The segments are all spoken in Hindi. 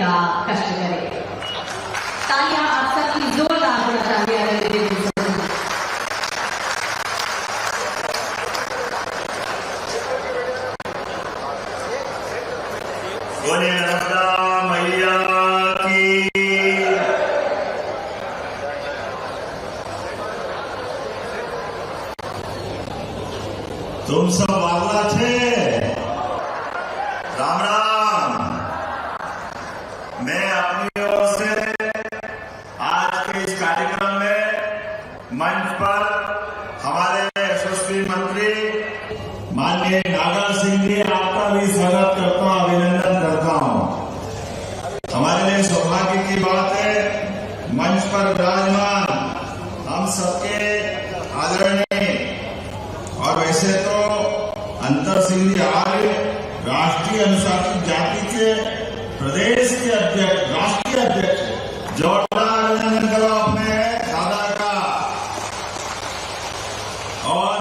का कष्ट करें। तालियां आप सबकी जोरदार होना चाहिए। बोले नर्मदा मैया की। तुम सब वाला छे, राम राम। मैं अपनी ओर से आज के इस कार्यक्रम में मंच पर हमारे यशस्वी मंत्री माननीय नागर सिंह जी आपका भी स्वागत करता हूं, अभिनंदन करता हूं। हमारे लिए सौभाग्य की बात है मंच पर विराजमान हम सबके आदरणीय और वैसे तो अंतर सिंह जी आर्य राष्ट्रीय अनुसूचित जाति के प्रदेश के अध्यक्ष, राष्ट्रीय अध्यक्ष, जोरदार अभिनंदन करो अपने दादा का। और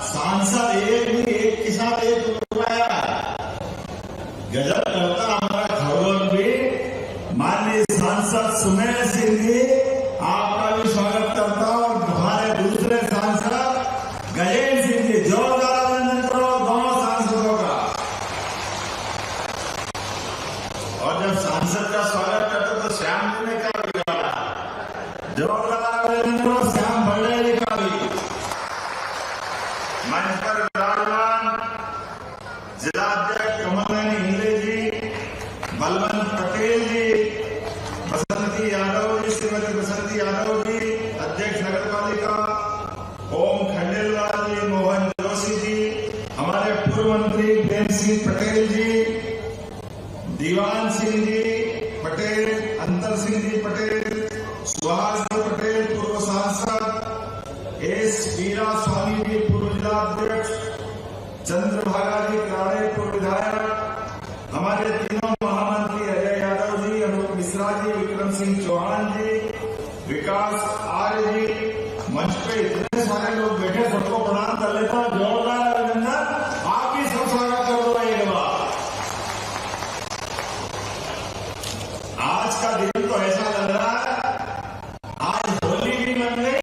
सांसद एक के साथ एक गजब करता हमारा खरगोन भी माननीय सांसद सुमेर सिंह जी आपका भी स्वागत करता हूं। और हमारे दूसरे सांसद गजेंद्र सिंह जी, जोरदार अभिनंदन करो दोनों सांसदों का। और जब सांसद का स्वागत करते तो श्याम जी ने क्या बिगाड़ा, जोरदार अभिनंदन करो श्याम भल्ले का भी। मंच पर विराजमान जिलाध्यक्ष कमल इंद्रे जी, बलवंत पटेल जी, बसंती यादव जी, श्रीमती बसंती यादव जी, अध्यक्ष नगर पालिका, ओम खंडेलवाल जी, मोहन जोशी जी, हमारे पूर्व मंत्री प्रेम सिंह पटेल जी, दीवान सिंह जी पटेल, अंतर सिंह जी पटेल, सुहास जी पटेल पूर्व सांसद, एस वीरा स्वामी जी पूर्व जिलाध्यक्ष, चंद्रभागा जी कराड़े पूर्व विधायक, हमारे तीनों महामंत्री अजय यादव जी, अनूप मिश्रा जी, विक्रम सिंह चौहान जी, विकास आर्य जी। मंच पे इतने सारे लोग बैठे, सबको प्रणाम कर लेता हूं, जोरदार अभिनंदन। आप भी सब स्वागत कर दो एक बार। आज का दिन तो ऐसा लग रहा है आज होली भी मन गई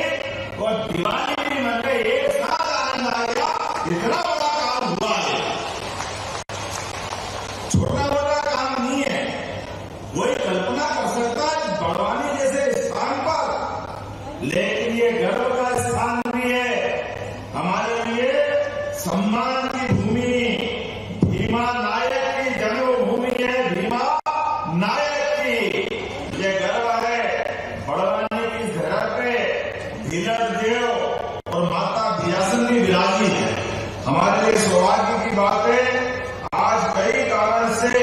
और दिवाली भी मन गई, एक साथ आनंद आ गया। इतना बड़ा काम हुआ है, छोटा बड़ा काम नहीं है। कोई कल्पना कर सकता है बड़वानी जैसे स्थान पर, लेकिन ये गर्व का स्थान भी है हमारे लिए, सम्मान की भूमि, भीमा नायक की जन्मभूमि है, भीमा नायक की। ये गर्व है बड़वानी की धरा पे धीरज देव और माता बियासन भी विराजी है। हमारे लिए सौभाग्य की बात है आज कई कारण से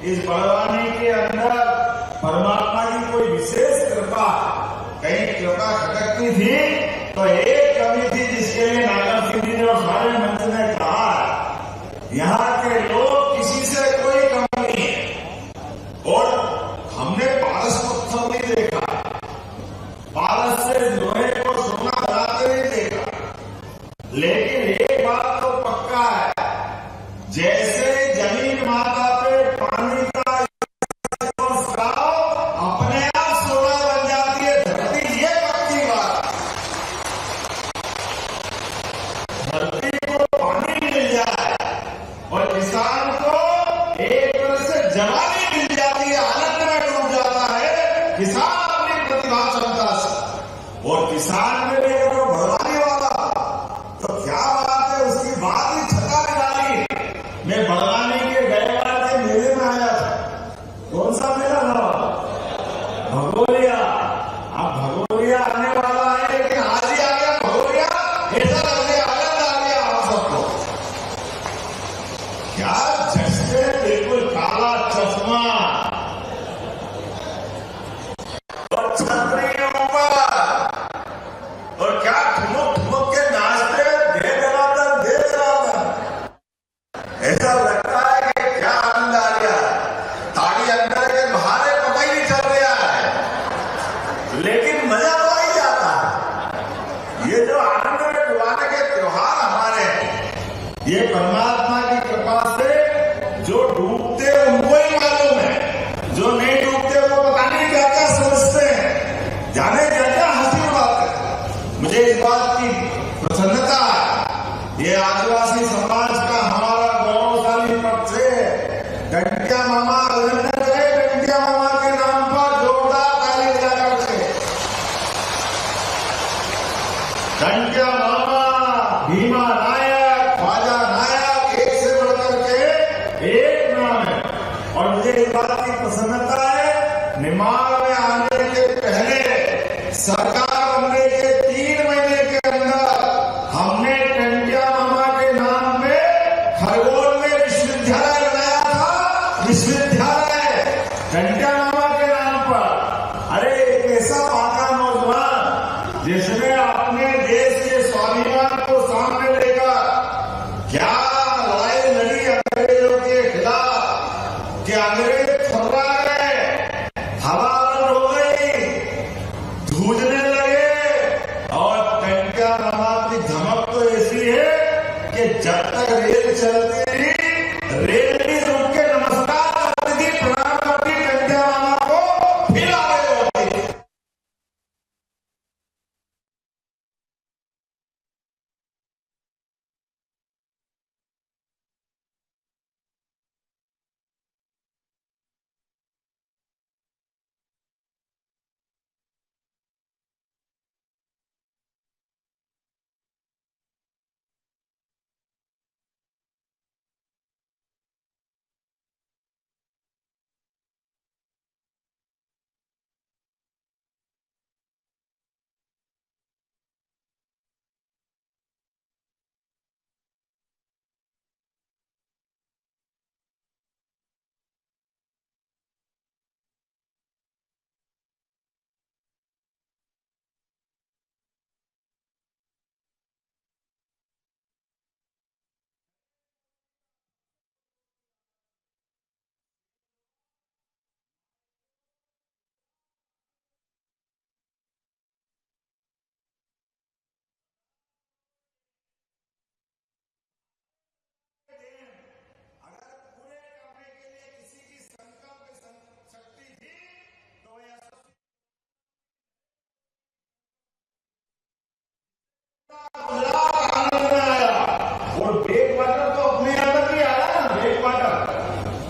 इस बड़वानी के अंदर परमात्मा की कोई विशेष कृपा, कहीं कृपा खटकती थी तो एक कमी थी जिसके लिए नागर सिंह जी ने और सारे मंच ने कहा यहाँ के लोग किसी से कोई कम नहीं है। और हमने पारस पत्थर नहीं देखा, पारस से लोहे को सोना बनाते नहीं देखा, लेकिन एक बात तो पक्का है, जैसे जमीन माता पे पानी का अपने आप सोना बन जाती है धरती, ये पक्की बात। धरती को पानी मिल जाए और किसान को एक तरह से जवानी मिल जाती है, आनंद में डूब जाता है किसान अपनी प्रतिभा क्षमता से। और किसान में भी अगर भरवाने वाला तो क्या बात है, उसकी बात ही छटा निकाली। मैं बड़वानी के गए के मेले में आया था, कौन सा मेला था, भगोरिया। अब भगोरिया आने वाला है लेकिन आज ही आ गया भगोरिया, ऐसा लग गया, आनंद आ गया आप सबको। क्या जैसे बिल्कुल काला चश्मा और छतरी ऊपर, और क्या टंट्या मामा, भीमा नायक, ख्वाजा नायक, एक से बढ़कर के एक नाम है। और मुझे इस बात की प्रसन्नता है, निमाड़ में आने के पहले सरकार बनने के 3 महीने के अंदर हमने टंट्या मामा के नाम पे खरगोन में विश्वविद्यालय बनाया था। विश्वविद्यालय टंट्या मामा के नाम पर। अरे एक ऐसा पाका नौजवान जिसने अपने देश के स्वाभिमान को सामने लेकर क्या लड़ाई लड़ी अंग्रेजों के खिलाफ कि अंग्रेज थर्रा गए, हवा बंद हो गई, धूजने लगे। और टंट्या मामा की धमक तो ऐसी है कि जब तक रेल चलती थी, रेल भी रुक के नमस्कार करती थी, प्रणाम करती टंट्या मामा को, फिर आगे बढ़ती।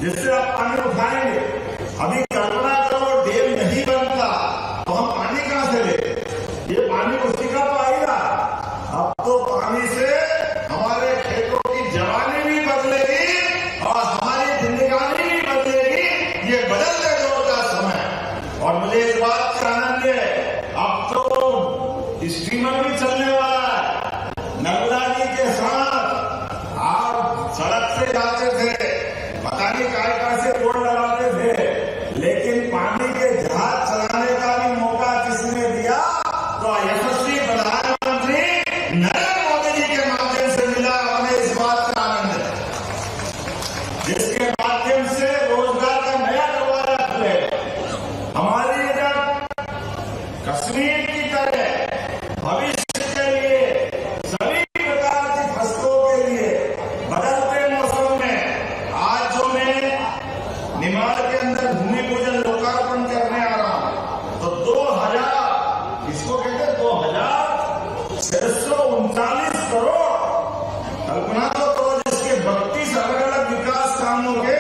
जिससे आप पानी उठाएंगे। अभी कल्पना करो डैम नहीं बनता तो हम पानी कहां से ले? ये पानी उसी का तो आएगा। अब तो पानी से हमारे खेतों की जवानी भी बदलेगी और हमारी जिंदगानी भी बदलेगी। ये बदलते दौर का समय। और मुझे इस बात का आनंद है, अब तो स्टीमर भी चलने वाला है। नर्मदा जी के साथ आप सड़क से जाते थे, पता नहीं काय से बोर्ड लगाते थे, लेकिन पानी के जहाज चलाने का भी मौका किसने दिया? तो यशस्वी प्रधानमंत्री नरेंद्र मोदी जी के माध्यम से मिला। हमें इस बात का आनंद है, जिसके माध्यम से रोजगार का नया दरवाजा खुले। हमारी इधर कश्मीर की तरह भविष्य के लिए सभी प्रकार की फसलों के लिए बदलते मौसम में आज जो मैं निमाड़ के अंदर भूमि पूजन लोकार्पण करने आ रहा हूं, तो 2000, इसको कहते हैं 2639 करोड़, कल्पना तो करो, जिसके 32 अलग अलग विकास कामों के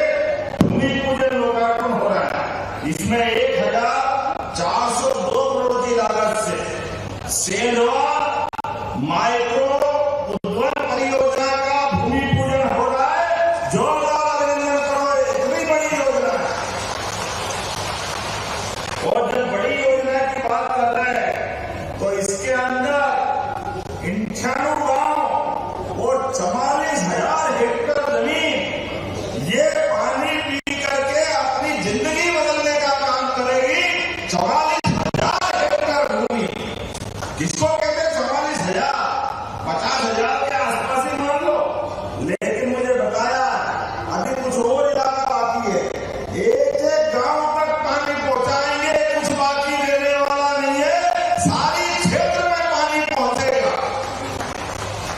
भूमि पूजन लोकार्पण हो रहा है। इसमें 1402 करोड़ की लागत से सेंधवा माइक्रो उद्वहन परियोजना का भूमि पूजन हो रहा है। जोरदार अभिनंदन करो, इतनी बड़ी योजना है। और जब बड़ी योजना की बात कर रहे हैं तो इसके अंदर 98 गांव और 44,000 हेक्टेयर जमीन ये पानी पी करके अपनी जिंदगी बदलने का काम करेगी। 44,000 हेक्टेयर भूमि, किसको कहते हैं 44,000? 50,000 के आसपास ही मान लो। लेकिन मुझे बताया अभी कुछ और इलाका बाकी है। एक गांव तक पानी पहुंचाएंगे, कुछ बाकी रहने वाला नहीं है। सारी क्षेत्र में पानी पहुंचेगा।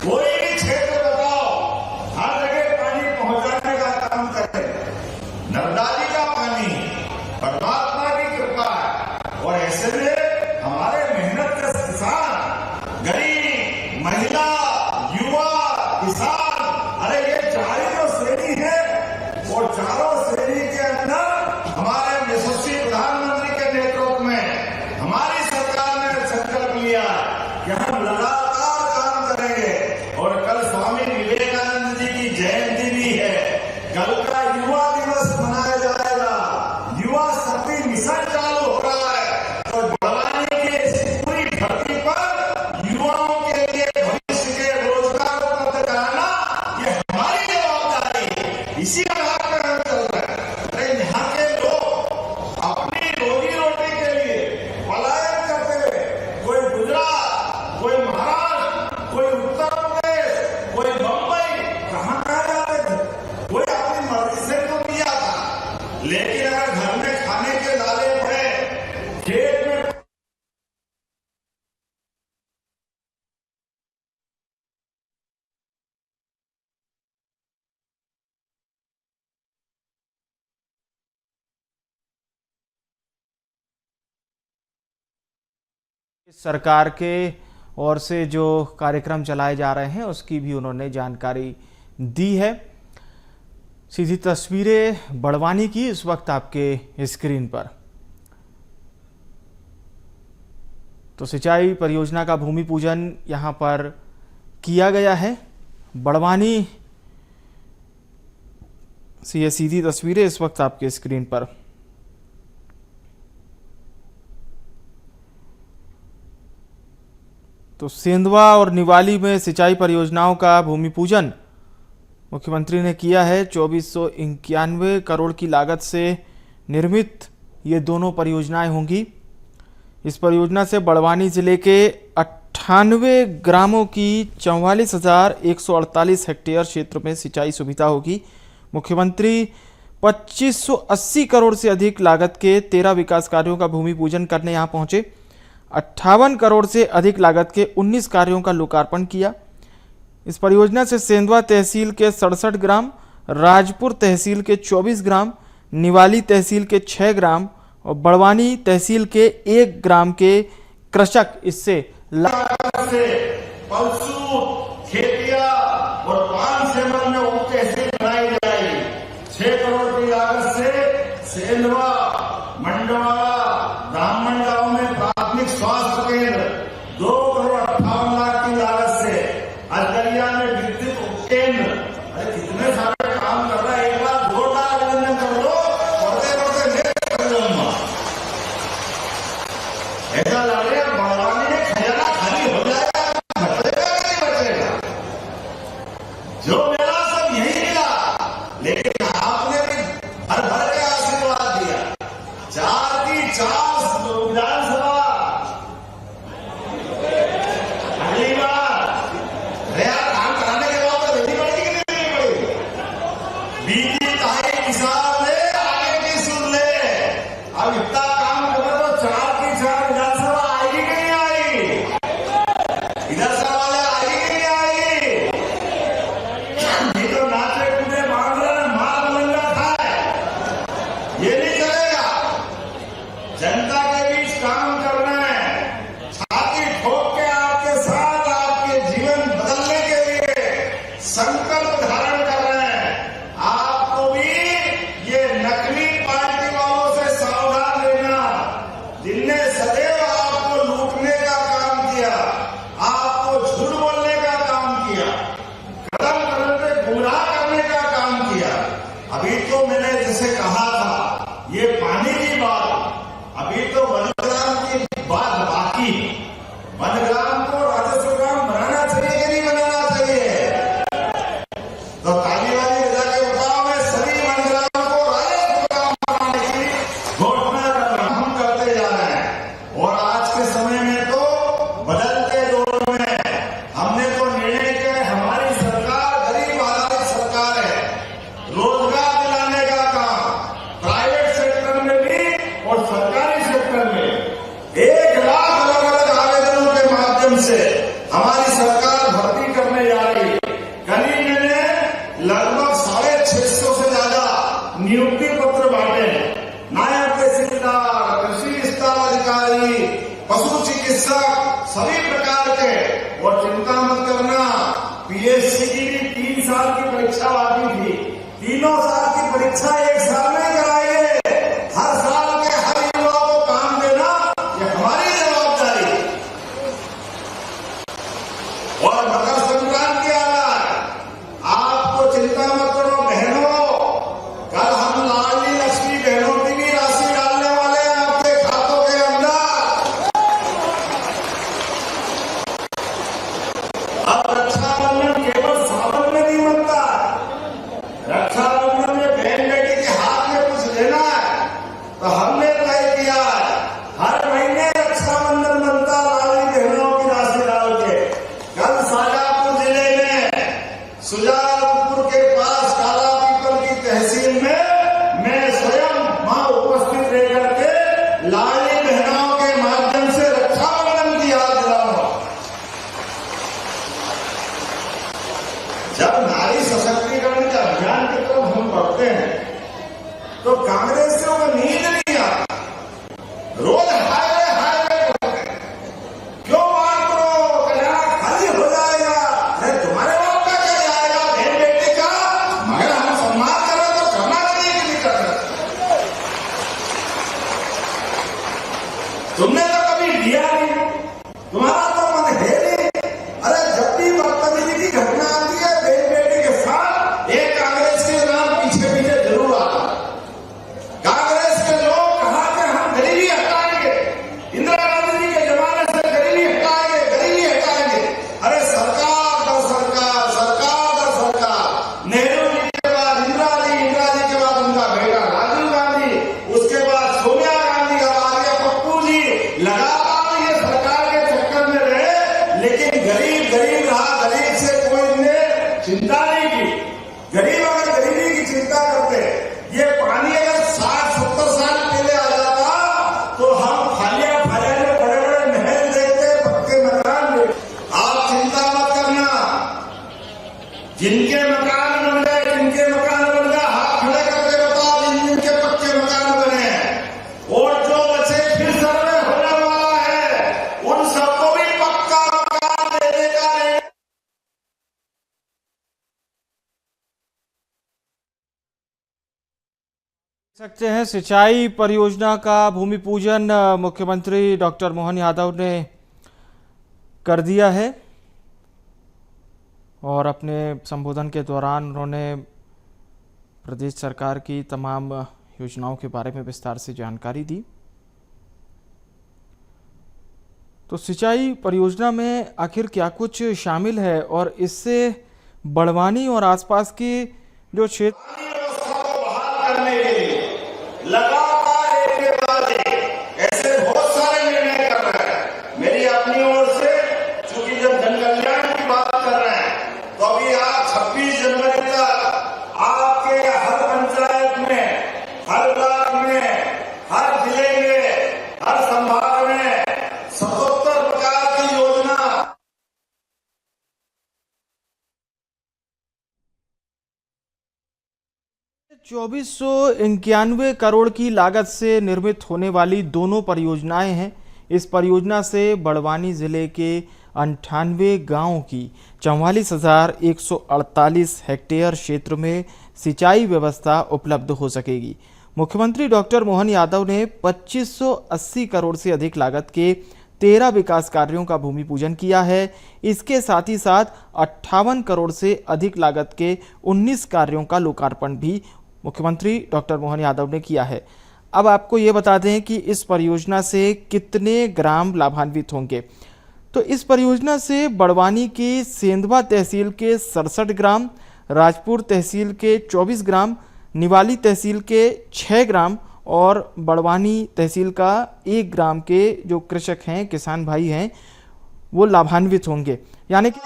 कोई भी क्षेत्र बताओ, हर जगह पानी पहुंचाने का काम करें। नर्मदा जी का पानी परमात्मा की कृपा है। और ऐसे में हमारे मेहनत के किसान सरकार के ओर से जो कार्यक्रम चलाए जा रहे हैं उसकी भी उन्होंने जानकारी दी है। सीधी तस्वीरें बड़वानी की इस वक्त आपके स्क्रीन पर। तो सिंचाई परियोजना का भूमि पूजन यहां पर किया गया है। बड़वानी से ये सीधी तस्वीरें इस वक्त आपके स्क्रीन पर। तो सेंधवा और निवाली में सिंचाई परियोजनाओं का भूमि पूजन मुख्यमंत्री ने किया है। 2491 करोड़ की लागत से निर्मित ये दोनों परियोजनाएं होंगी। इस परियोजना से बड़वानी जिले के 98 ग्रामों की 44,148 हेक्टेयर क्षेत्र में सिंचाई सुविधा होगी। मुख्यमंत्री 2580 करोड़ से अधिक लागत के 13 विकास कार्यों का भूमि पूजन करने यहां पहुंचे। 58 करोड़ से अधिक लागत के 19 कार्यों का लोकार्पण किया। इस परियोजना से सेंधवा तहसील के 67 ग्राम, राजपुर तहसील के 24 ग्राम, निवाली तहसील के 6 ग्राम और बड़वानी तहसील के 1 ग्राम के कृषक इससे खेतिया और पान सेवन में उप तहसील बनाई जाएगी। 6 करोड़ की लागत से सेंधवा, मंडवाला, ब्राह्मण गांव में प्राथमिक स्वास्थ्य केंद्र, 2 करोड़ 58 लाख की लागत से अररिया में विद्युत उपकेंद्र। अरे कितने सारे काम कर रहा है, एक बार जोरदार अभिनंदन कर लो। ऐसा लग रहा है बड़वानी में खजाना खाली हो जाएगा, बचेगा नहीं बचेगा। जो मिला सब यही मिला, लेकिन आपने भी भर भर के आशीर्वाद दिया। 4 की 4 विधानसभा अगली बार काम कराने के बाद तो देनी पड़ेगी कि नहीं पड़ेगी। बीती तारीख किसान ले, आगे की सुन ले। अब इतना काम करो तो 4 की 4 विधानसभा आएगी कि नहीं आएगी? विधानसभा वाले आएगी कि नहीं आएगी? ये तो नाचे कूदे मांग रहे मार मलंगा खाए, ये नहीं चलेगा। जनता के बीच काम करना है, छाती ठोक के आपके साथ आपके जीवन बदलने के लिए संकल्प धारण कर रहे हैं। आपको भी ये नकली पार्टी वालों से सावधान रहना, जिनने सदैव आपको लूटने का काम किया, आपको झूठ बोलने का काम किया, कदम कदम पे गुमराह करने का काम किया। अभी तो मैंने जैसे कहा था, ये पानी की बात, अभी तो वनग्राम की बात बाकी। वनग्राम को राजस्व ग्राम बनाना चाहिए कि नहीं बनाना चाहिए? तो ताली वाली बजा के बताओ, मैं सभी वनग्राम को राजस्व ग्राम बनाने की घोषणा कर रहा हूं। हम करते जा रहे हैं। और आज के समय में तो बदलते दौर में हमने तो निर्णय किया, हमारी सरकार गरीब आधारित सरकार है। रोजगार दिलाने का काम प्राइवेट सेक्टर में भी और सरकारी सेक्टर में 1 लाख अलग अलग आवेदनों के माध्यम से हमारी सरकार भर्ती करने जा रही है। कल मैंने लगभग 650 से ज्यादा नियुक्ति पत्र बांटे। नायब तहसीलदार, कृषि विस्तार अधिकारी, पशु चिकित्सक, सभी प्रकार के। और चिंता मत करना, पीएससी की भी 3 साल की परीक्षा बाकी थी। 3 साल की परीक्षा 1 साल में कराइए। हर साल के हर युवा को काम देना ये हमारी जवाबदारी है। और मकर संक्रांति आ रहा है, आपको चिंता मत करो बहनों, कल हम लाडली लक्ष्मी बहनों की भी राशि डालने वाले हैं आपके खातों के अंदर। अब रक्षाबंधन केवल सावन में नहीं बनता, रक्षाबंधन में बहन बेटी के सकते हैं सिंचाई परियोजना का भूमि पूजन मुख्यमंत्री डॉक्टर मोहन यादव ने कर दिया है और अपने संबोधन के दौरान उन्होंने प्रदेश सरकार की तमाम योजनाओं के बारे में विस्तार से जानकारी दी। तो सिंचाई परियोजना में आखिर क्या कुछ शामिल है और इससे बड़वानी और आसपास के जो क्षेत्र करने के लिए लगातार एक के बाद एक ऐसे बहुत सारे निर्णय कर रहे हैं। मेरी अपनी ओर से चूंकि जब जन कल्याण की बात कर रहे हैं तो अभी आज 26 जनवरी तक आपके हर पंचायत में, हर ब्लॉक में, हर जिले में, हर संभाग में 77 प्रकार की योजना 2491 करोड़ की लागत से निर्मित होने वाली दोनों परियोजनाएं हैं। इस परियोजना से बड़वानी जिले के 98 गांवों की 44,148 हेक्टेयर क्षेत्र में सिंचाई व्यवस्था उपलब्ध हो सकेगी। मुख्यमंत्री डॉक्टर मोहन यादव ने 2580 करोड़ से अधिक लागत के 13 विकास कार्यों का भूमि पूजन किया है। इसके साथ ही साथ 58 करोड़ से अधिक लागत के 19 कार्यों का लोकार्पण भी मुख्यमंत्री डॉक्टर मोहन यादव ने किया है। अब आपको ये बता दें कि इस परियोजना से कितने ग्राम लाभान्वित होंगे। तो इस परियोजना से बड़वानी की सेंधवा तहसील के 67 ग्राम, राजपुर तहसील के 24 ग्राम, निवाली तहसील के 6 ग्राम और बड़वानी तहसील का 1 ग्राम के जो कृषक हैं, किसान भाई हैं, वो लाभान्वित होंगे। यानी कि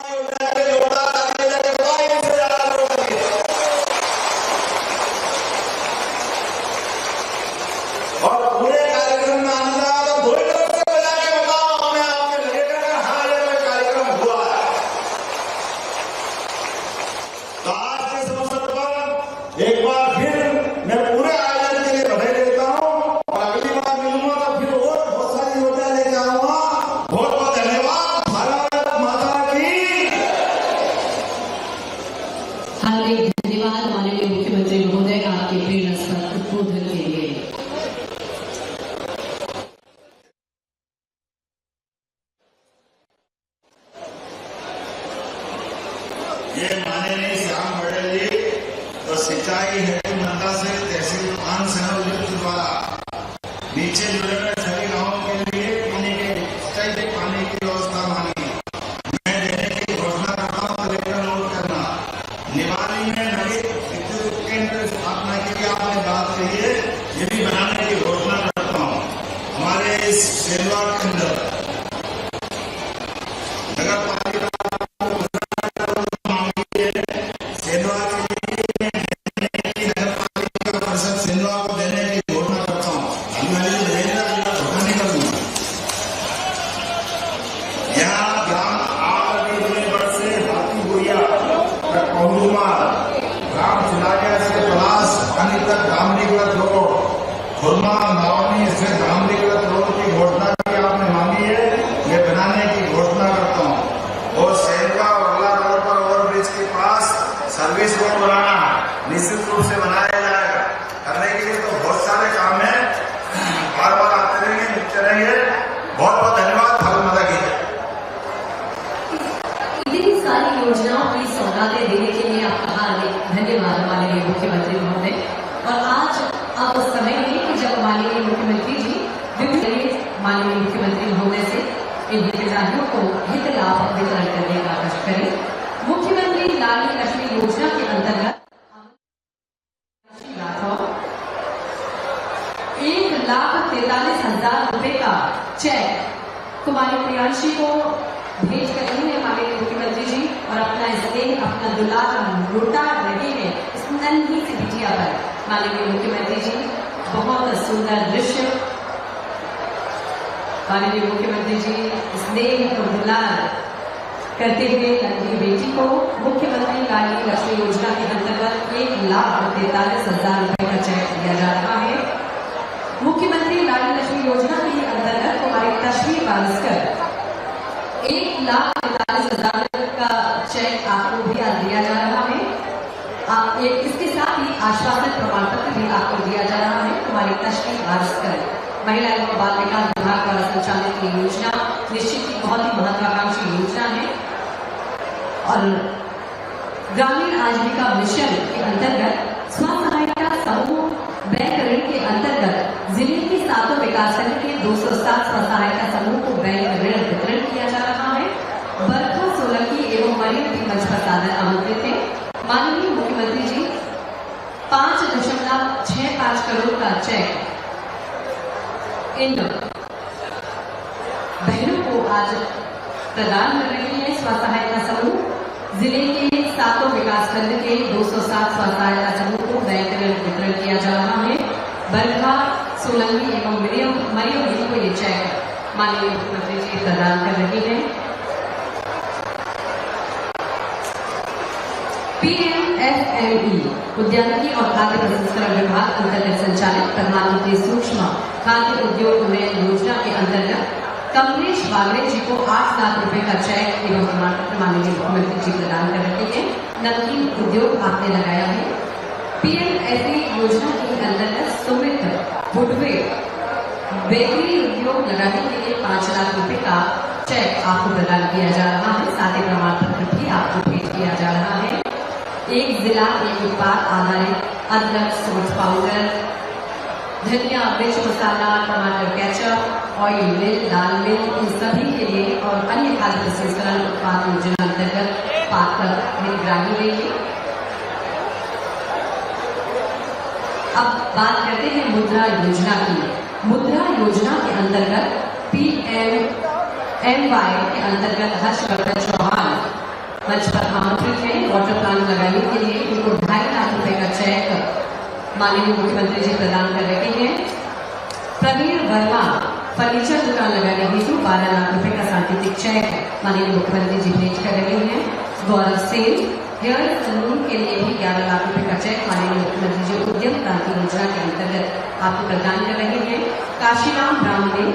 और पूरे कार्यक्रम में अंदाज थोड़ी देर से बजा के बताओ हमें, आपके लगेगा कि हाँ ये कोई कार्यक्रम हुआ है। तो आज के इस अवसर पर एक बार फिर मैं पूरे आयोजन के लिए बधाई देता हूँ और अगली बार मिलूंगा तो फिर और बहुत सारी योजना लेके आऊंगा। बहुत बहुत धन्यवाद। भारत माता की। हार्दिक धन्यवाद माननीय मुख्यमंत्री महोदय आपके प्रेरणास्पद उद्बोधन के लिए। ये माननीय श्याम पटेल जी तो सिंचाई हेतु नंदा से तहसील पान लिफ्ट द्वारा नीचे जुड़े हुए सभी गांवों के लिए पानी के सिंचाई के पानी की व्यवस्था मांगी मैं देने की घोषणा करता हूँ। कलेक्टर नोट करना। निवाली में नई विद्युत केंद्र स्थापना के लिए आपने बात कही है, ये भी बनाने की घोषणा करता हूँ। हमारे इस सेवा के अंदर नगर पालिका ग्राम चिलानिया से पलास पानी तक धामनीगढ़ रोड, खुरमा नावनी से धामनीगढ़ रोड की घोषणा की आपने मांगी है, ये बनाने की घोषणा करता हूँ। और सेंधवा और अगला रोड पर ओवरब्रिज के पास सर्विस रोड बनाना निश्चित रूप से बनाया जाएगा। करने के लिए तो बहुत सारे काम है, बार बार आते रहेंगे, निपटे रहेंगे। बहुत बहुत धन्यवाद। भारत माता की। इतनी सारी योजनाओं की सौगातें देने के लिए आपका हार्दिक धन्यवाद माननीय मुख्यमंत्री महोदय। और आज अब उस समय है कि जब माननीय मुख्यमंत्री जी विभिन्न माननीय मुख्यमंत्री महोदय से इन हितग्राहियों को हित लाभ वितरण करने का कष्ट करें। मुख्यमंत्री लाडली लक्ष्मी योजना के अंतर्गत 1,43,000 रुपए का चेक कुमारी प्रियांशी को भेज कर रही है माननीय मुख्यमंत्री जी और अपना स्नेह, अपना दुलार लुटा रहे हैं इस नन्ही सी बिटिया पर। माननीय मुख्यमंत्री जी बहुत सुंदर दृश्य, माननीय मुख्यमंत्री जी स्नेह और दुलार करते हुए नन्ही बेटी को मुख्यमंत्री लाडली लक्ष्मी योजना के अंतर्गत 1,43,000 रुपए का चेक दिया जा रहा है। मुख्यमंत्री लाडली लक्ष्मी योजना के अंतर्गत कुमारी तश्वीर बारिस्कर 1,43,000 का चेक आपको भी आज दिया जा रहा है। इसके साथ ही आश्वासन प्रमाण पत्र भी आपको दिया जा रहा है। हमारी तशरीह अर्ज करें। महिला एवं बाल विकास विभाग द्वारा संचालित ये योजना निश्चित ही बहुत ही महत्वाकांक्षी योजना है और ग्रामीण आजीविका मिशन के अंतर्गत स्व सहायता समूह बैंक ऋण के अंतर्गत जिले के 7 विकासखंड के 207 स्व सहायता समूह को बैंक ऋण वितरण किया जा रहा है। बरखा, सोलंकी एवं मरीन भी मंच पर सादर आमंत्रित थे। माननीय मुख्यमंत्री जी 5.65 करोड़ का चेक इन बहनों को आज प्रदान कर रही है। स्व सहायता समूह जिले के 7 विकासखंड के 207 स्व सहायता समूह को बैंक ऋण वितरण किया जा रहा है। बरखा, सोलंकी एवं मरियम को ये चेक माननीय मुख्यमंत्री जी प्रदान कर रही है। PMFME उद्यानिकी और खाद्य प्रसंस्करण विभाग अंतर्गत संचालित प्रधानमंत्री सूक्ष्म खाद्य उद्योग उन्नयन योजना के अंतर्गत कमलेश बागरे जी को 8 लाख रुपए का चेक एवं प्रमाण पत्र माननीय मुख्यमंत्री जी प्रदान कर रहे हैं। नमकीन उद्योग आपने लगाया है। PMFE योजना के अंतर्गत सुमित फुटवेयर बेकरी उद्योग लगाने के लिए 5 लाख रुपए का चेक आपको प्रदान किया जा रहा है। साथ ही प्रमाण पत्र भी आपको भेज किया जा रहा है। एक जिला एक उत्पाद आधारित अदरक, सोर्स पाउडर, धनिया, मिर्च मसाला, टमाटर केचप, ऑयल मिल, दाल मिल, इन सभी के लिए और अन्य खाद्य प्रसंस्करण उत्पाद योजना अंतर्गत पात्र निगरानी लेंगे। अब बात करते हैं मुद्रा योजना की। मुद्रा योजना के अंतर्गत PMMY के अंतर्गत हर्षवर्धन चौहान मंच पर आमंत्रित है। वाटर प्लांट लगाने के लिए उनको 2.5 लाख रुपए का चेक माननीय मुख्यमंत्री जी प्रदान कर रहे हैं। प्रवीण वर्मा फर्नीचर दुकान लगाने हेतु 12 लाख रुपए का सांकेतिक चेक माननीय मुख्यमंत्री जी भेज कर रहे हैं। गौरव सेन हेयर सैलून के लिए भी 11 लाख रुपए का चेक माननीय मुख्यमंत्री जी उद्यम क्रांति योजना के अंतर्गत आपको प्रदान कर रहे हैं। काशीराम ब्राह्मण ने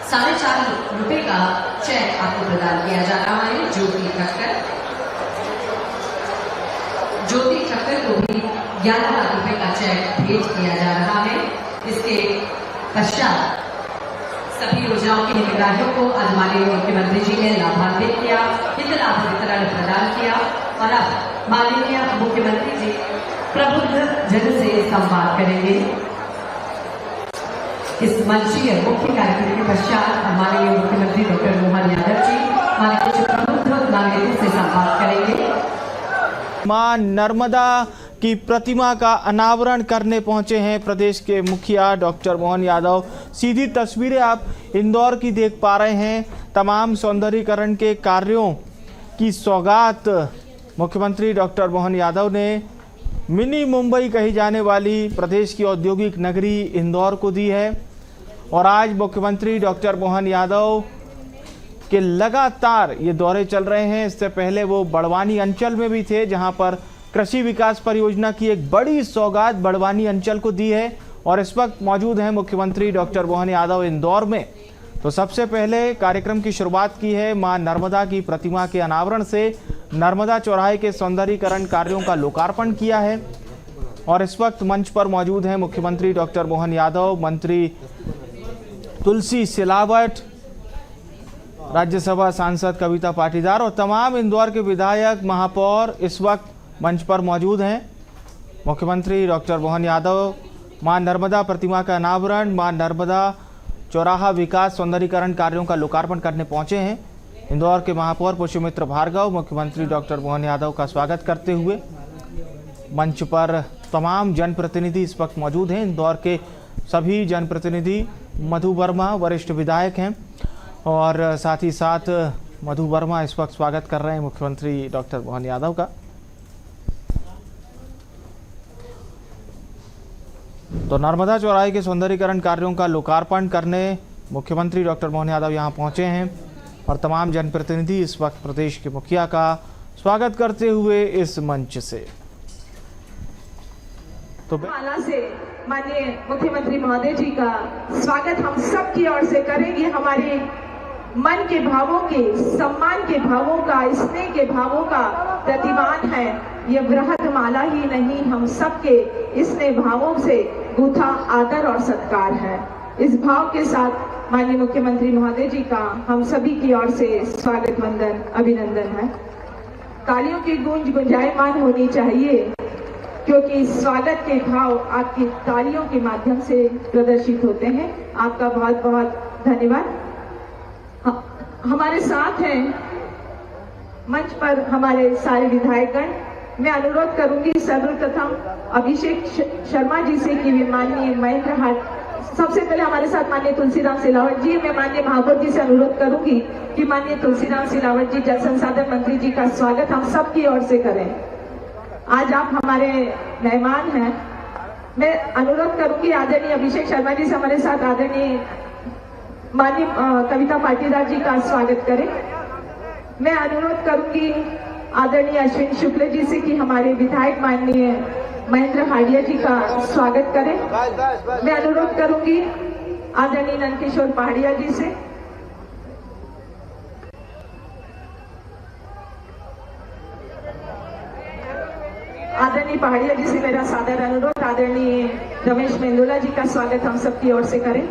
4.5 रुपए का चेक आपको प्रदान किया जा रहा है। ज्योति ठक्कर को भी 11 लाख रुपए का चेक भेज किया जा रहा है। इसके पश्चात सभी योजनाओं के हितग्राहियों को आज माननीय मुख्यमंत्री जी ने लाभान्वित किया, हित लाभ वितरण प्रदान किया और अब माननीय मुख्यमंत्री जी प्रबुद्ध जन से संवाद करेंगे। इस मंचीय मुख्य कार्यक्रम के पश्चात माननीय मुख्यमंत्री डॉक्टर मोहन यादव जी हमारे कुछ प्रबुद्ध नागरिकों से संवाद करेंगे। मां नर्मदा की प्रतिमा का अनावरण करने पहुंचे हैं प्रदेश के मुखिया डॉक्टर मोहन यादव। सीधी तस्वीरें आप इंदौर की देख पा रहे हैं। तमाम सौंदर्यीकरण के कार्यों की सौगात मुख्यमंत्री डॉक्टर मोहन यादव ने मिनी मुंबई कही जाने वाली प्रदेश की औद्योगिक नगरी इंदौर को दी है। और आज मुख्यमंत्री डॉक्टर मोहन यादव के लगातार ये दौरे चल रहे हैं। इससे पहले वो बड़वानी अंचल में भी थे, जहां पर कृषि विकास परियोजना की एक बड़ी सौगात बड़वानी अंचल को दी है। और इस वक्त मौजूद हैं मुख्यमंत्री डॉक्टर मोहन यादव इंदौर में। तो सबसे पहले कार्यक्रम की शुरुआत की है मां नर्मदा की प्रतिमा के अनावरण से। नर्मदा चौराहे के सौंदर्यीकरण कार्यों का लोकार्पण किया है। और इस वक्त मंच पर मौजूद हैं मुख्यमंत्री डॉक्टर मोहन यादव, मंत्री तुलसी सिलावट, राज्यसभा सांसद कविता पाटीदार और तमाम इंदौर के विधायक, महापौर इस वक्त मंच पर मौजूद हैं। मुख्यमंत्री डॉक्टर मोहन यादव मां नर्मदा प्रतिमा का अनावरण, मां नर्मदा चौराहा विकास सौंदर्यीकरण कार्यों का लोकार्पण करने पहुंचे हैं। इंदौर के महापौर पुष्यमित्र भार्गव मुख्यमंत्री डॉक्टर मोहन यादव का स्वागत करते हुए मंच पर तमाम जनप्रतिनिधि इस वक्त मौजूद हैं। इंदौर के सभी जनप्रतिनिधि, मधु वर्मा वरिष्ठ विधायक हैं और साथ ही साथ मधु वर्मा इस वक्त स्वागत कर रहे हैं मुख्यमंत्री डॉक्टर मोहन यादव का। तो नर्मदा चौराहे के सौंदर्यीकरण कार्यों का लोकार्पण करने मुख्यमंत्री डॉक्टर मोहन यादव यहां पहुंचे हैं और तमाम जनप्रतिनिधि इस वक्त प्रदेश के मुखिया का स्वागत करते हुए इस मंच से। तो माला से माननीय मुख्यमंत्री महोदय जी का स्वागत हम सब की ओर से करेंगे। हमारे मन के भावों के, सम्मान के भावों का, स्नेह के भावों का प्रतिमान है। ये वृहद माला ही नहीं, हम सबके इसने भावों से गूथा आदर और सत्कार है। इस भाव के साथ माननीय मुख्यमंत्री महोदय जी का हम सभी की ओर से स्वागत वंदन अभिनंदन है। तालियों की गूंज गुंजायमान होनी चाहिए, क्योंकि स्वागत के भाव आपकी तालियों के माध्यम से प्रदर्शित होते हैं। आपका बहुत बहुत धन्यवाद। हमारे साथ हैं मंच पर हमारे सारे विधायकगण। मैं अनुरोध करूंगी सर्वप्रथम अभिषेक शर्मा जी से कि वे माननीय महेंद्र हाट, सबसे पहले हमारे साथ माननीय तुलसीराम सिलावट जी। मैं माननीय महापौर जी से अनुरोध करूंगी कि माननीय तुलसीराम सिलावट जी जल संसाधन मंत्री जी का स्वागत हम सबकी ओर से करें। आज आप हमारे मेहमान हैं। मैं अनुरोध करूंगी आदरणीय अभिषेक शर्मा जी से हमारे साथ आदरणीय माननीय कविता पाटीदार जी का स्वागत करें। मैं अनुरोध करूंगी आदरणीय अश्विन शुक्ल जी से कि हमारे विधायक माननीय महेंद्र हाडिया जी का स्वागत करें। मैं अनुरोध करूंगी आदरणीय नंदकिशोर पहाड़िया जी से। आदरणीय पहाड़िया जी से मेरा सादर अनुरोध आदरणीय रमेश मेंदोला जी का स्वागत हम सबकी ओर से करें।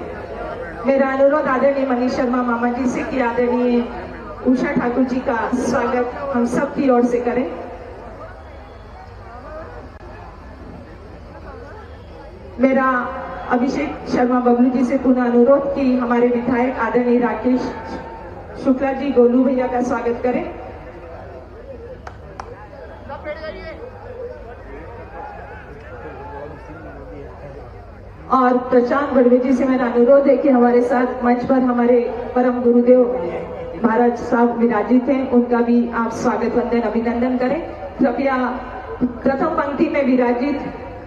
मेरा अनुरोध आदरणीय मनीष शर्मा मामा जी से कि आदरणीय उषा ठाकुर जी का स्वागत हम सब की ओर से करें। मेरा अभिषेक शर्मा बबलू जी से पुनः अनुरोध कि हमारे विधायक आदरणीय राकेश शुक्ला जी गोलू भैया का स्वागत करें। और प्रशांत बड़वे जी से मेरा अनुरोध है कि हमारे साथ मंच पर हमारे परम गुरुदेव महाराज साहब विराजित हैं, उनका भी आप स्वागत वंदन अभिनंदन करें। कृपया प्रथम पंक्ति में विराजित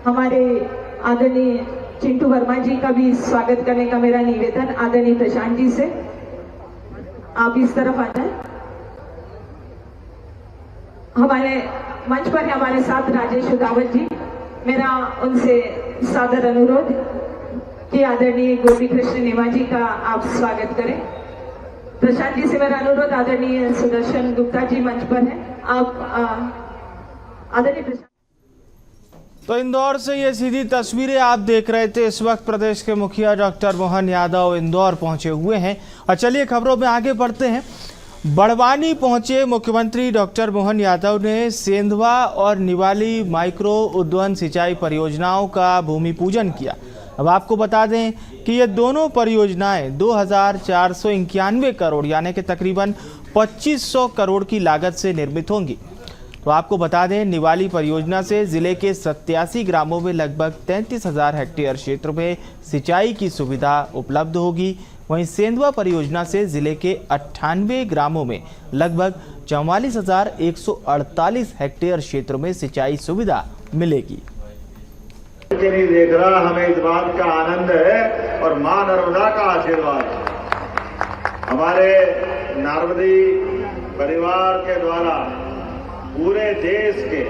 हमारे आदरणीय चिंटू वर्मा जी का भी स्वागत करने का मेरा निवेदन आदरणीय प्रशांत जी से। आप इस तरफ आ जाए। हमारे मंच पर हमारे साथ राजेश उदावत जी। मेरा उनसे सादर अनुरोध कि आदरणीय गोपी कृष्ण नेमा जी का आप स्वागत करें। प्रशांत जी से मेरा अनुरोध आदरणीय सुदर्शन गुप्ता जी मंच पर हैं। आप आदरणीय प्रशांत। तो इंदौर से ये सीधी तस्वीरें आप देख रहे थे। इस वक्त प्रदेश के मुखिया डॉक्टर मोहन यादव इंदौर पहुंचे हुए हैं। और चलिए खबरों में आगे बढ़ते हैं। बड़वानी पहुंचे मुख्यमंत्री डॉक्टर मोहन यादव ने सेंधवा और निवाली माइक्रो उद्वहन सिंचाई परियोजनाओं का भूमि पूजन किया। अब आपको बता दें कि ये दोनों परियोजनाएं 2491 करोड़ यानी कि तकरीबन 2500 करोड़ की लागत से निर्मित होंगी। तो आपको बता दें निवाली परियोजना से जिले के 87 ग्रामों में लगभग 33,000 हेक्टेयर क्षेत्र में सिंचाई की सुविधा उपलब्ध होगी। वहीं सेंधवा परियोजना से जिले के 98 ग्रामों में लगभग 44,148 हेक्टेयर क्षेत्र में सिंचाई सुविधा मिलेगी। नहीं देख रहा, हमें इस बात का आनंद है और मां नर्मदा का आशीर्वाद हमारे नारवदी परिवार के द्वारा पूरे देश के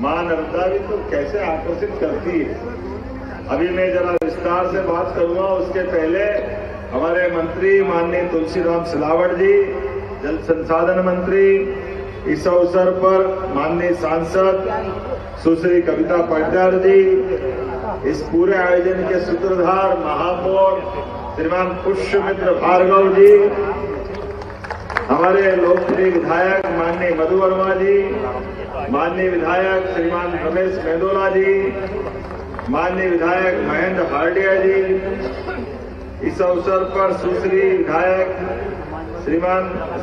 मां नर्मदा भी तो कैसे आकर्षित करती है। अभी मैं जरा विस्तार से बात करूंगा, उसके पहले हमारे मंत्री माननीय तुलसीराम सिलावट जी, जल संसाधन मंत्री, इस अवसर पर माननीय सांसद सुश्री कविता पाटीदार जी, इस पूरे आयोजन के सूत्रधार महापौर श्रीमान पुष्यमित्र भार्गव जी, हमारे लोकप्रिय विधायक माननीय मधु वर्मा जी, माननीय विधायक श्रीमान रमेश मेंदोला जी, माननीय विधायक महेंद्र हाडिया जी, इस अवसर पर सुश्री विधायक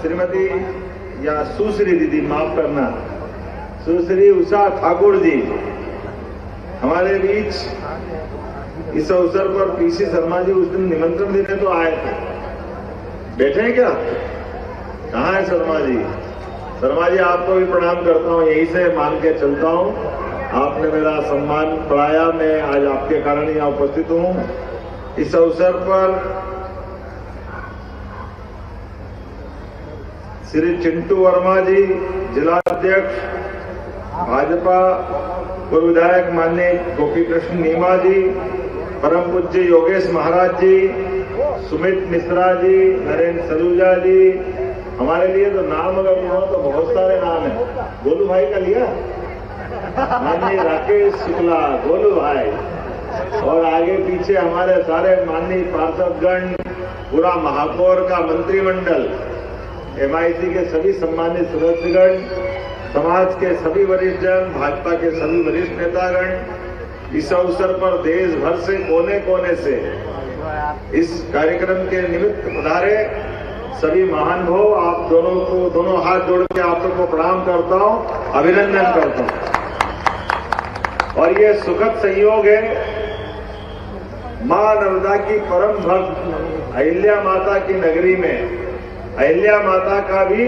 श्रीमती या सुश्री दीदी माफ करना सुश्री उषा ठाकुर जी हमारे बीच इस अवसर पर पीसी शर्मा जी उस दिन निमंत्रण देने तो आए थे। बैठे हैं क्या? कहाँ है शर्मा जी? शर्मा जी आपको भी प्रणाम करता हूँ, यहीं से मान के चलता हूँ। आपने मेरा सम्मान बढ़ाया, मैं आज आपके कारण यहाँ उपस्थित हूँ। इस अवसर पर श्री चिंटू वर्मा जी जिलाध्यक्ष भाजपा, पूर्व विधायक माननीय गोपी कृष्ण नीमा जी, परम पूज्य योगेश महाराज जी, सुमित मिश्रा जी, नरेंद्र सलूजा जी, हमारे लिए तो नाम अगर हो तो बहुत सारे नाम है। गोलू भाई का लिया, माननीय राकेश शुक्ला, गोलू भाई, और आगे पीछे हमारे सारे माननीय पार्षदगण, पूरा महापौर का मंत्रिमंडल, MIC के सभी सम्मानित सदस्यगण, समाज के सभी वरिष्ठ जन, भाजपा के सभी वरिष्ठ नेतागण, इस अवसर पर देश भर से कोने कोने से इस कार्यक्रम के निमित्त पधारे सभी महान भाव, आप दोनों को दोनों हाथ जोड़ के आप सबको प्रणाम करता हूं, अभिनंदन करता हूं। और ये सुखद संयोग है, मां नर्मदा की परम भक्त अहिल्या माता की नगरी में अहिल्या माता का भी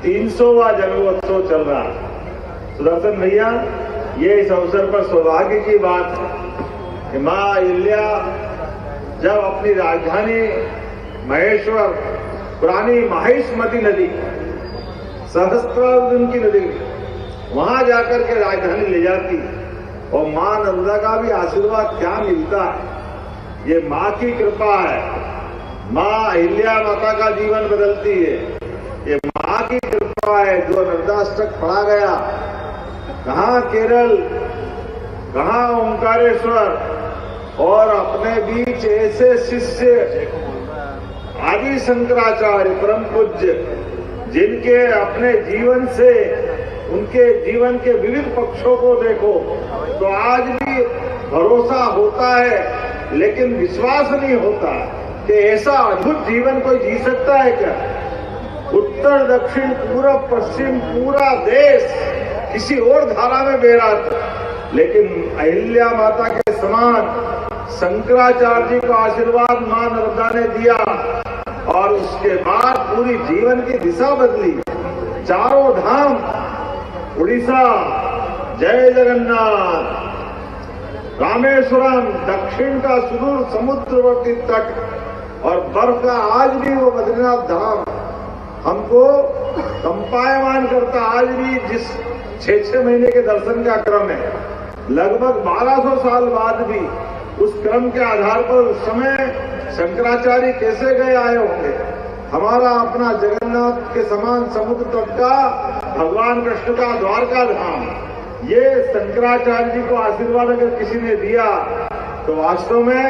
300वां जन्मोत्सव चल रहा है। सुदर्शन भैया, ये इस अवसर पर सौभाग्य की बात है कि मां अहिल्या जब अपनी राजधानी महेश्वर, पुरानी माहिष्मती नदी, सहस्त्रार्जुन की नदी, वहां जाकर के राजधानी ले जाती, और मां नर्मदा का भी आशीर्वाद क्या मिलता है। ये मां की कृपा है, मां अहिल्या माता का जीवन बदलती है। ये मां की कृपा है जो नर्मदाष्टक पढ़ा गया, कहां केरल, कहां ओंकारेश्वर, और अपने बीच ऐसे शिष्य आदि शंकराचार्य परम पूज्य, जिनके अपने जीवन से, उनके जीवन के विविध पक्षों को देखो तो आज भी भरोसा होता है, लेकिन विश्वास नहीं होता कि ऐसा अद्भुत जीवन कोई जी सकता है क्या। उत्तर दक्षिण पूरब पश्चिम पूरा देश किसी और धारा में बह रहा था, लेकिन अहिल्या माता के समान शंकराचार्य जी को आशीर्वाद मां नर्मदा ने दिया, और उसके बाद पूरी जीवन की दिशा बदली। चारों धाम, उड़ीसा, जय जगन्नाथ, रामेश्वरम, दक्षिण का सुदूर समुद्रवर्ती तट, और बर्फ का आज भी वो बद्रीनाथ धाम हमको कंपायमान करता। आज भी जिस 6-6 महीने के दर्शन का क्रम है, लगभग 1200 साल बाद भी उस क्रम के आधार पर उस समय शंकराचार्य कैसे गए आए होंगे। हमारा अपना जगन्नाथ के समान समुद्र तट का भगवान कृष्ण का द्वारका धाम, ये शंकराचार्य जी को आशीर्वाद अगर किसी ने दिया तो वास्तव में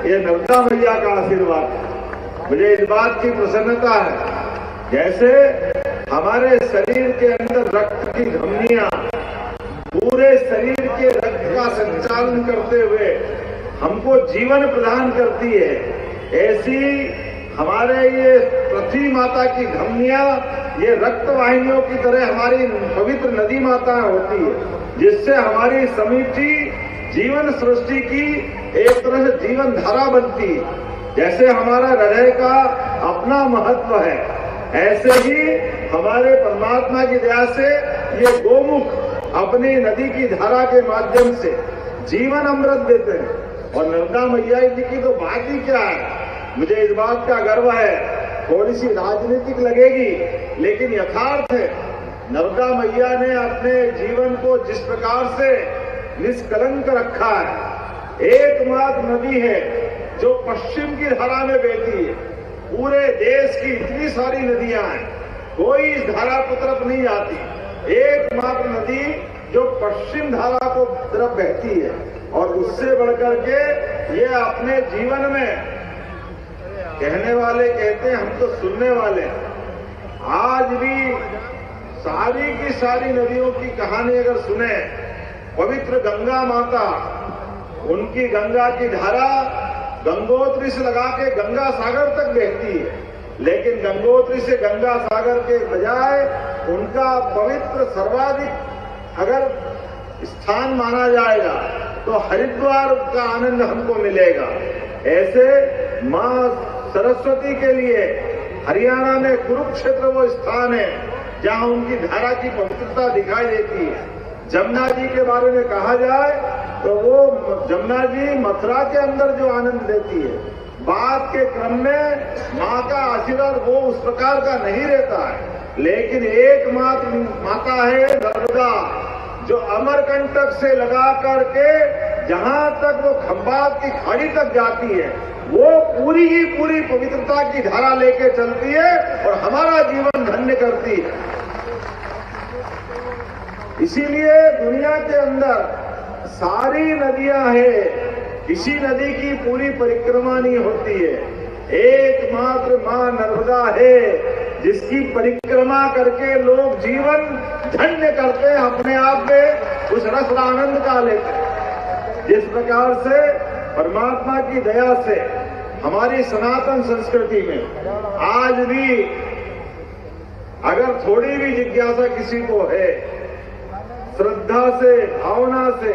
ये नर्मदा मैया का आशीर्वाद। मुझे इस बात की प्रसन्नता है, जैसे हमारे शरीर के अंदर रक्त की धमनियां पूरे शरीर के रक्त का संचालन करते हुए हमको जीवन प्रदान करती है, ऐसी हमारे ये पृथ्वी माता की धमनियां, ये रक्त वाहिनियों की तरह हमारी पवित्र नदी माता होती है, जिससे हमारी समीची जीवन सृष्टि की एक तरह से जीवन धारा बनती है। जैसे हमारा हृदय का अपना महत्व है, ऐसे ही हमारे परमात्मा की दया से ये गोमुख अपनी नदी की धारा के माध्यम से जीवन अमृत देते हैं। और नर्मदा मैया जी की तो बात ही क्या है, मुझे इस बात का गर्व है। थोड़ी सी राजनीतिक लगेगी, लेकिन यथार्थ है। नर्मदा मैया ने अपने जीवन को जिस प्रकार से निष्कलंक रखा है, एकमात्र नदी है जो पश्चिम की धारा में बहती है। पूरे देश की इतनी सारी नदियां हैं, कोई इस धारा को तरफ नहीं जाती। एकमात्र नदी जो पश्चिम धारा को तरफ बहती है, और उससे बढ़कर के ये अपने जीवन में, कहने वाले कहते हैं, हम तो सुनने वाले। आज भी सारी की सारी नदियों की कहानी अगर सुने, पवित्र गंगा माता, उनकी गंगा की धारा गंगोत्री से लगा के गंगा सागर तक बहती है, लेकिन गंगोत्री से गंगा सागर के बजाय उनका पवित्र सर्वाधिक अगर स्थान माना जाएगा तो हरिद्वार का आनंद हमको मिलेगा। ऐसे मां सरस्वती के लिए हरियाणा में कुरुक्षेत्र वो स्थान है जहां उनकी धारा की पवित्रता दिखाई देती है। जमुना जी के बारे में कहा जाए तो वो जमुना जी मथुरा के अंदर जो आनंद देती है, बाद के क्रम में माँ का आशीर्वाद वो उस प्रकार का नहीं रहता है। लेकिन एकमात्र माता है नर्मदा, जो अमरकंटक से लगा करके जहां तक वो खंबात की खाड़ी तक जाती है वो पूरी की पूरी पवित्रता की धारा लेके चलती है और हमारा जीवन धन्य करती है। इसीलिए दुनिया के अंदर सारी नदियां हैं, किसी नदी की पूरी परिक्रमा नहीं होती है। एकमात्र मां नर्मदा है जिसकी परिक्रमा करके लोग जीवन धन्य करते हैं, अपने आप में उस रस आनंद का लेते हैं। जिस प्रकार से परमात्मा की दया से हमारी सनातन संस्कृति में आज भी अगर थोड़ी भी जिज्ञासा किसी को है, श्रद्धा से भावना से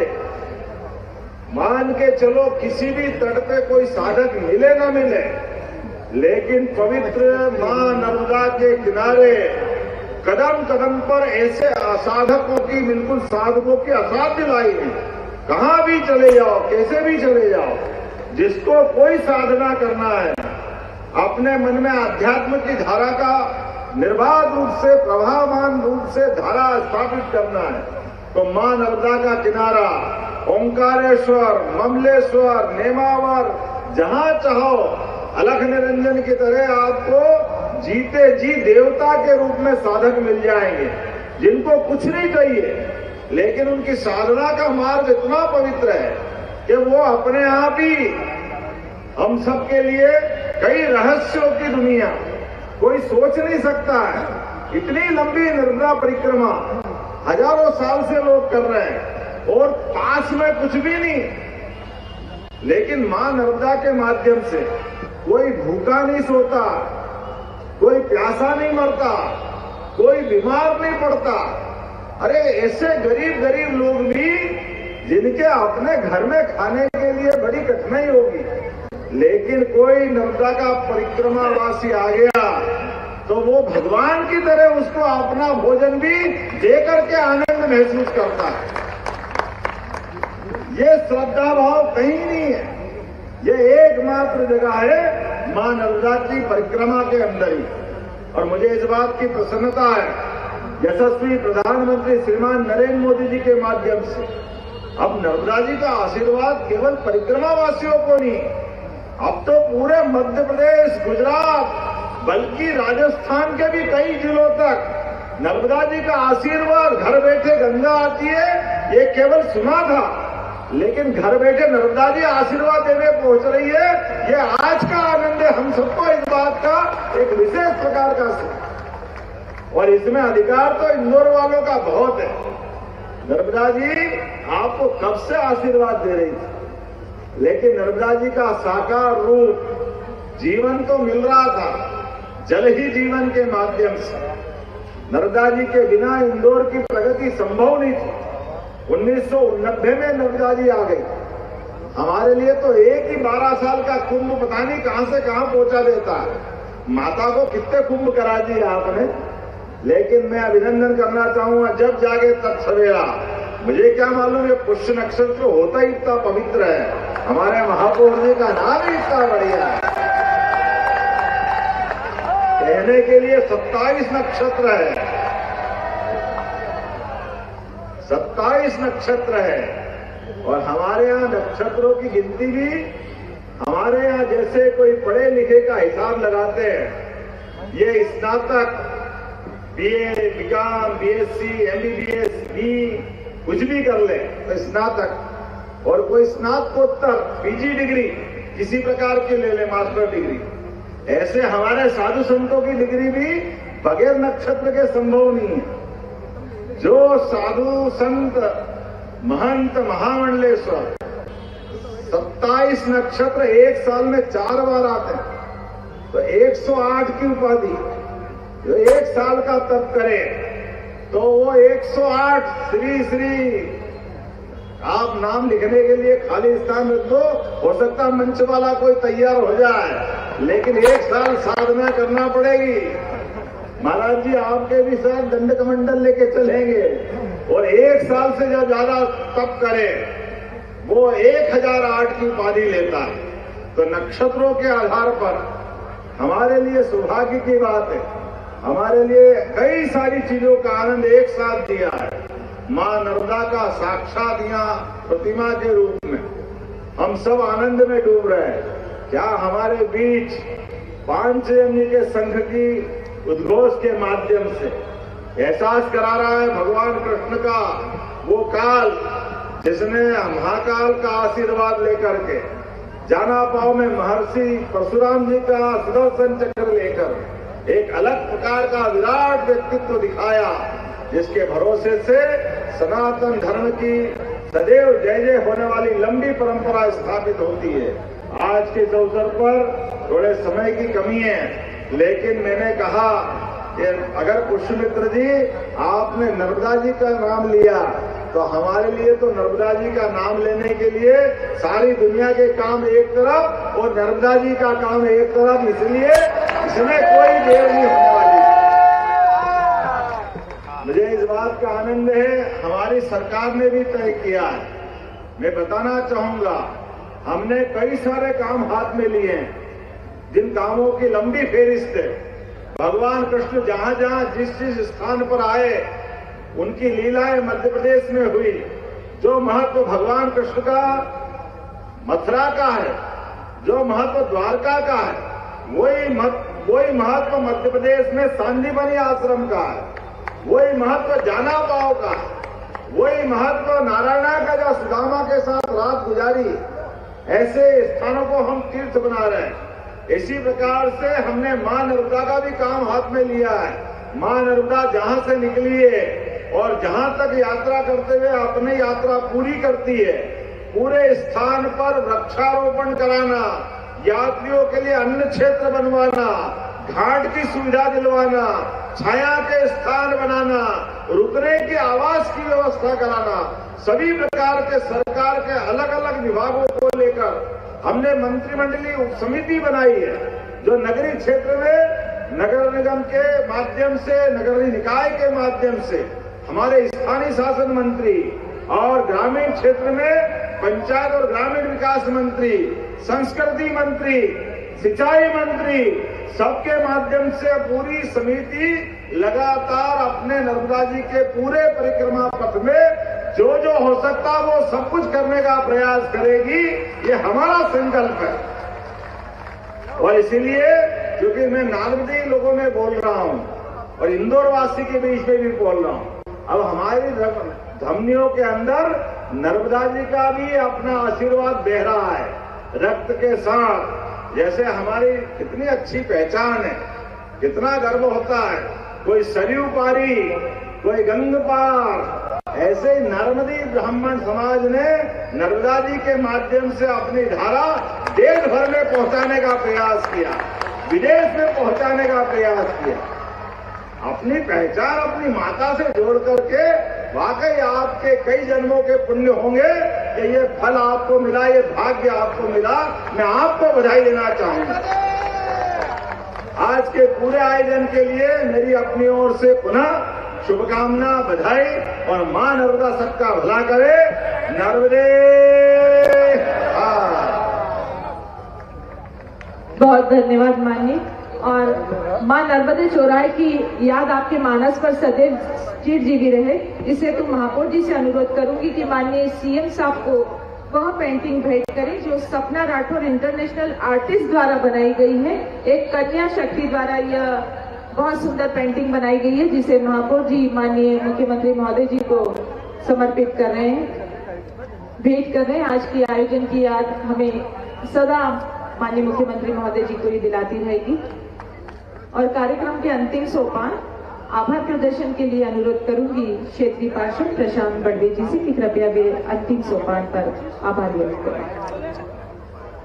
मान के चलो, किसी भी तट पे कोई साधक मिले ना मिले, लेकिन पवित्र मां नर्मदा के किनारे कदम कदम पर ऐसे असाधकों की, बिल्कुल साधकों की असाध्य लाइन है। कहां भी चले जाओ, कैसे भी चले जाओ, जिसको कोई साधना करना है, अपने मन में अध्यात्म की धारा का निर्बाध रूप से, प्रभावमान रूप से धारा स्थापित करना है, तो मां नर्मदा का किनारा ओंकारेश्वर, ममलेश्वर, नेमावर, जहां चाहो अलख निरंजन की तरह आपको जीते जी देवता के रूप में साधक मिल जाएंगे, जिनको कुछ नहीं चाहिए, लेकिन उनकी साधना का मार्ग इतना पवित्र है कि वो अपने आप ही हम सब के लिए कई रहस्यों की दुनिया, कोई सोच नहीं सकता है। इतनी लंबी नर्मदा परिक्रमा हजारों साल से लोग कर रहे हैं और पास में कुछ भी नहीं, लेकिन मां नर्मदा के माध्यम से कोई भूखा नहीं सोता, कोई प्यासा नहीं मरता, कोई बीमार नहीं पड़ता। अरे ऐसे गरीब गरीब लोग भी जिनके अपने घर में खाने के लिए बड़ी कठिनाई होगी, लेकिन कोई नर्मदा का परिक्रमावासी आ गया तो वो भगवान की तरह उसको अपना भोजन भी दे करके आनंद महसूस करता है। ये श्रद्धा भाव कहीं नहीं है, ये एकमात्र जगह है मां नर्मदा की परिक्रमा के अंदर ही। और मुझे इस बात की प्रसन्नता है, यशस्वी प्रधानमंत्री श्रीमान नरेंद्र मोदी जी के माध्यम से अब नर्मदा जी का आशीर्वाद केवल परिक्रमावासियों को नहीं, अब तो पूरे मध्य प्रदेश, गुजरात, बल्कि राजस्थान के भी कई जिलों तक नर्मदा जी का आशीर्वाद, घर बैठे गंगा आती है ये केवल सुना था, लेकिन घर बैठे नर्मदा जी आशीर्वाद देने पहुंच रही है, ये आज का आनंद है हम सबको इस बात का एक विशेष प्रकार का सुख। और इसमें अधिकार तो इंदौर वालों का बहुत है। नर्मदा जी आपको कब से आशीर्वाद दे रही थी, लेकिन नर्मदा जी का साकार रूप जीवन तो मिल रहा था, जल ही जीवन के माध्यम से। नर्मदा जी के बिना इंदौर की प्रगति संभव नहीं थी। 1990 में नर्मदा जी आ गई, हमारे लिए तो एक ही 12 साल का कुंभ पता नहीं कहां से कहां पहुंचा देता है। माता को कितने कुंभ करा दिए आपने, लेकिन मैं अभिनंदन करना चाहूंगा, जब जागे तब सवेरा। मुझे क्या मालूम ये पुष्य नक्षत्र होता ही इतना पवित्र है, हमारे महापौर जी का नाम ही इतना बढ़िया है। कहने के लिए 27 नक्षत्र है, 27 नक्षत्र है। और हमारे यहाँ नक्षत्रों की गिनती भी हमारे यहाँ जैसे कोई पढ़े लिखे का हिसाब लगाते हैं, ये स्नातक, BA, BCom, BSc, MBBS, B कुछ भी कर ले तो स्नातक, और कोई स्नातकोत्तर पीजी डिग्री किसी प्रकार की ले ले, मास्टर डिग्री। ऐसे हमारे साधु संतों की डिग्री भी बगैर नक्षत्र के संभव नहीं है। जो साधु संत महंत महामंडलेश्वर 27 नक्षत्र एक साल में 4 बार आते हैं, तो 108 की उपाधि, जो एक साल का तप करे तो वो 108 श्री श्री। आप नाम लिखने के लिए खाली स्थान रख दो, हो सकता है मंच वाला कोई तैयार हो जाए, लेकिन 1 साल साधना करना पड़ेगी। महाराज जी आपके भी साथ दंड कमंडल लेके चलेंगे, और 1 साल से जो ज्यादा तप करे वो 1008 की उपाधि लेता है। तो नक्षत्रों के आधार पर हमारे लिए सौभाग्य की बात है, हमारे लिए कई सारी चीजों का आनंद एक साथ दिया है। मां नर्मदा का साक्षात यहाँ प्रतिमा के रूप में हम सब आनंद में डूब रहे हैं। क्या हमारे बीच पांचजन्य के संघ की उद्घोष के माध्यम से एहसास करा रहा है भगवान कृष्ण का वो काल जिसने महाकाल का आशीर्वाद लेकर के जाना पाव में महर्षि परशुराम जी का सुदर्शन चक्र लेकर एक अलग प्रकार का विराट व्यक्तित्व दिखाया, जिसके भरोसे से सनातन धर्म की सदैव जय जय होने वाली लंबी परंपरा स्थापित होती है। आज के इस अवसर पर थोड़े समय की कमी है, लेकिन मैंने कहा कि अगर पुष्यमित्र जी आपने नर्मदा जी का नाम लिया तो हमारे लिए तो नर्मदा जी का नाम लेने के लिए सारी दुनिया के काम एक तरफ और नर्मदा जी का काम एक तरफ, इसलिए इसमें कोई देर नहीं होने वाली। मुझे इस बात का आनंद है हमारी सरकार ने भी तय किया है। मैं बताना चाहूंगा हमने कई सारे काम हाथ में लिए हैं, जिन कामों की लंबी फेरिस्त है। भगवान कृष्ण जहां जहां जिस जिस स्थान पर आए उनकी लीलाएं मध्य प्रदेश में हुई। जो महत्व भगवान कृष्ण का मथुरा का है, जो महत्व द्वारका का है, वही महत्व मध्य प्रदेश में सांदीपनि आश्रम का है, वही महत्व जाना पाव का है, वही महत्व नारायणा का जो सुदामा के साथ रात गुजारी। ऐसे स्थानों को हम तीर्थ बना रहे हैं। इसी प्रकार से हमने मां नर्मदा का भी काम हाथ में लिया है। मां नर्मदा जहां से निकली है और जहां तक यात्रा करते हुए अपनी यात्रा पूरी करती है, पूरे स्थान पर वृक्षारोपण कराना, यात्रियों के लिए अन्न क्षेत्र बनवाना, घाट की सुविधा दिलवाना, छाया के स्थान बनाना, रुकने की आवास की व्यवस्था कराना, सभी प्रकार के सरकार के अलग अलग विभागों को लेकर हमने मंत्रिमंडलीय उप समिति बनाई है, जो नगरीय क्षेत्र में नगर निगम के माध्यम से, नगरीय निकाय के माध्यम से हमारे स्थानीय शासन मंत्री और ग्रामीण क्षेत्र में पंचायत और ग्रामीण विकास मंत्री, संस्कृति मंत्री, सिंचाई मंत्री, सबके माध्यम से पूरी समिति लगातार अपने नर्मदा जी के पूरे परिक्रमा पथ में जो जो हो सकता वो सब कुछ करने का प्रयास करेगी। ये हमारा संकल्प है। और इसीलिए क्योंकि मैं नारदी लोगों में बोल रहा हूं और इंदौर वासी के बीच में भी बोल रहा हूं, अब हमारी धमनियों के अंदर नर्मदा जी का भी अपना आशीर्वाद बह रहा है रक्त के साथ। जैसे हमारी कितनी अच्छी पहचान है, कितना गर्व होता है, कोई सरयू पारी, कोई गंग पार, ऐसे ही नर्मदी ब्राह्मण समाज ने नर्मदा जी के माध्यम से अपनी धारा देश भर में पहुंचाने का प्रयास किया, विदेश में पहुंचाने का प्रयास किया। अपनी पहचान अपनी माता से जोड़ करके वाकई आपके कई जन्मों के पुण्य होंगे कि ये फल आपको मिला, ये भाग्य आपको मिला। मैं आपको बधाई देना चाहूंगा। आज के पूरे आयोजन के लिए मेरी अपनी ओर से पुनः शुभकामना, बधाई और मां नर्मदा सबका भला करे। नर्मदे बहुत धन्यवाद माननीय। और मां नर्मदे चौराहे की याद आपके मानस पर सदैव चिरजीवी रहे। इसे तो महापौर जी से अनुरोध करूंगी कि माननीय सीएम साहब को वह पेंटिंग भेंट करें जो सपना राठौर इंटरनेशनल आर्टिस्ट द्वारा बनाई गई है। एक कन्या शक्ति द्वारा यह बहुत सुंदर पेंटिंग बनाई गई है, जिसे महापौर जी माननीय मुख्यमंत्री महोदय जी को समर्पित कर रहे हैं, भेंट कर रहे हैं। आज की आयोजन की याद हमें सदा माननीय मुख्यमंत्री महोदय जी को ही दिलाती रहेगी। और कार्यक्रम के अंतिम सोपान आभार प्रदर्शन के लिए अनुरोध करूंगी क्षेत्रीय पार्षद प्रशांत बड़वे जी से कि कृपया वे अंतिम सोपान पर आभार व्यक्त करें।